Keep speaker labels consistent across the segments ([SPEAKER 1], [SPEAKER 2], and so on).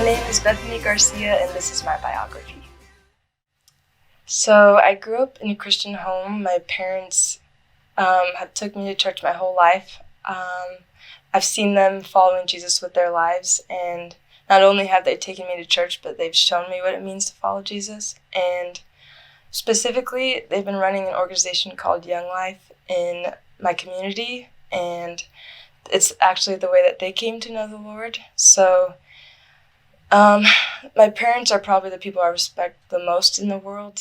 [SPEAKER 1] name is Bethany Garcia, and this is my biography. So I grew up in a Christian home. My parents have took me to church my whole life. I've seen them following Jesus with their lives, and not only have they taken me to church, but they've shown me what it means to follow Jesus. And specifically, they've been running an organization called Young Life in my community, and it's actually the way that they came to know the Lord. So my parents are probably the people I respect the most in the world.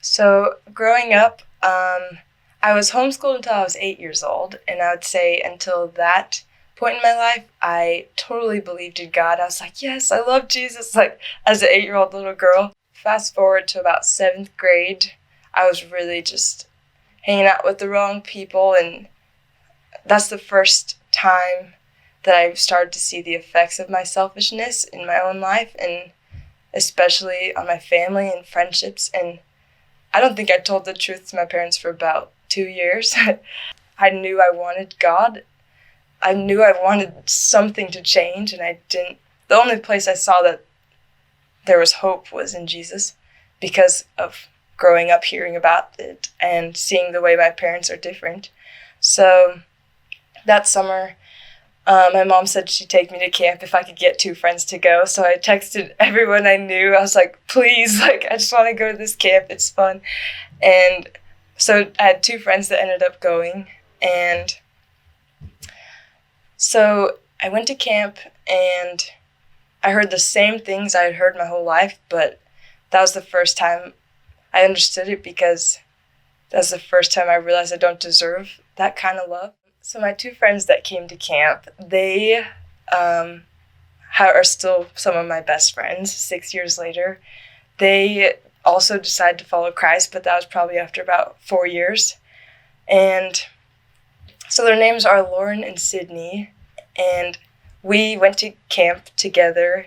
[SPEAKER 1] So growing up, I was homeschooled until I was 8 years old, and I would say until that point in my life, I totally believed in God. I was like, yes, I love Jesus, like as an 8-year-old little girl. Fast forward to about 7th grade, I was really just hanging out with the wrong people, and that's the first time that I started to see the effects of my selfishness in my own life, and especially on my family and friendships. And I don't think I told the truth to my parents for about 2 years. I knew I wanted God. I knew I wanted something to change, and I didn't. The only place I saw that there was hope was in Jesus, because of growing up hearing about it and seeing the way my parents are different. So that summer, my mom said she'd take me to camp if I could get 2 friends to go. So I texted everyone I knew. I was like, please, like, I just want to go to this camp. It's fun. And so I had 2 friends that ended up going. And so I went to camp, and I heard the same things I had heard my whole life, but that was the first time I understood it, because that's the first time I realized I don't deserve that kind of love. So my 2 friends that came to camp, they are still some of my best friends 6 years later. They also decided to follow Christ, but that was probably after about 4 years. And so their names are Lauren and Sydney, and we went to camp together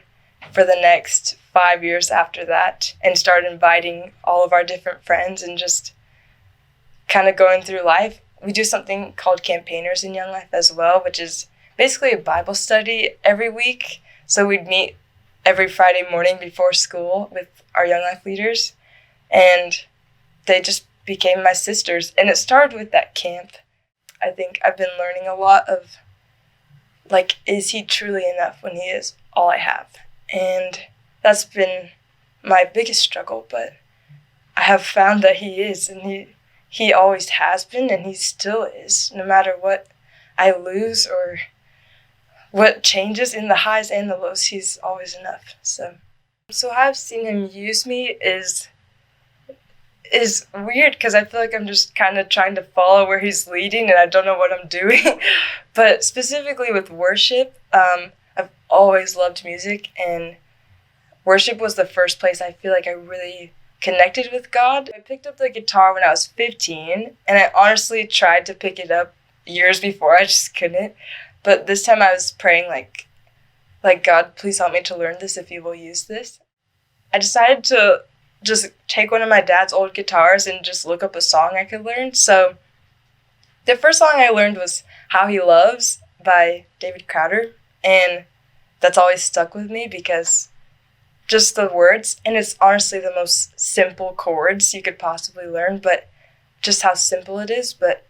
[SPEAKER 1] for the next 5 years after that, and started inviting all of our different friends and just kind of going through life. We do something called Campaigners in Young Life as well, which is basically a Bible study every week. So we'd meet every Friday morning before school with our Young Life leaders, and they just became my sisters. And it started with that camp. I think I've been learning a lot of, like, is he truly enough when he is all I have? And that's been my biggest struggle, but I have found that he is, and he always has been, and he still is, no matter what I lose or what changes in the highs and the lows. He's always enough. So how I've seen him use me is weird, because I feel like I'm just kind of trying to follow where he's leading, and I don't know what I'm doing. But specifically with worship, I've always loved music, and worship was the first place I feel like I really connected with God. I picked up the guitar when I was 15, and I honestly tried to pick it up years before. I just couldn't. But this time I was praying like God, please help me to learn this if you will use this. I decided to just take one of my dad's old guitars and just look up a song I could learn. So the first song I learned was How He Loves by David Crowder, and that's always stuck with me because just the words, and it's honestly the most simple chords you could possibly learn, but just how simple it is, but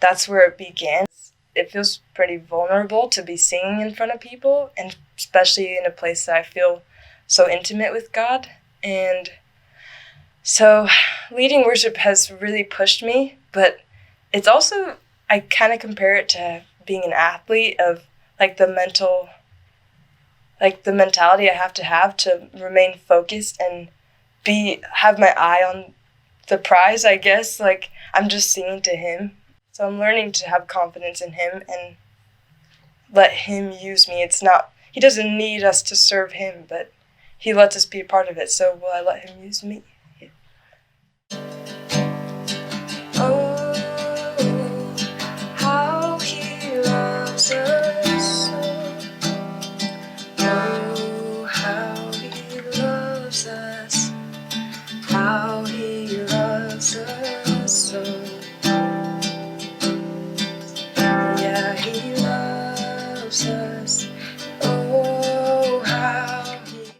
[SPEAKER 1] that's where it began. It feels pretty vulnerable to be singing in front of people, and especially in a place that I feel so intimate with God. And so leading worship has really pushed me, but it's also, I kind of compare it to being an athlete, of like the mentality I have to remain focused and have my eye on the prize, I guess. Like, I'm just singing to him. So I'm learning to have confidence in him and let him use me. He doesn't need us to serve him, but he lets us be a part of it. So will I let him use me? Yeah.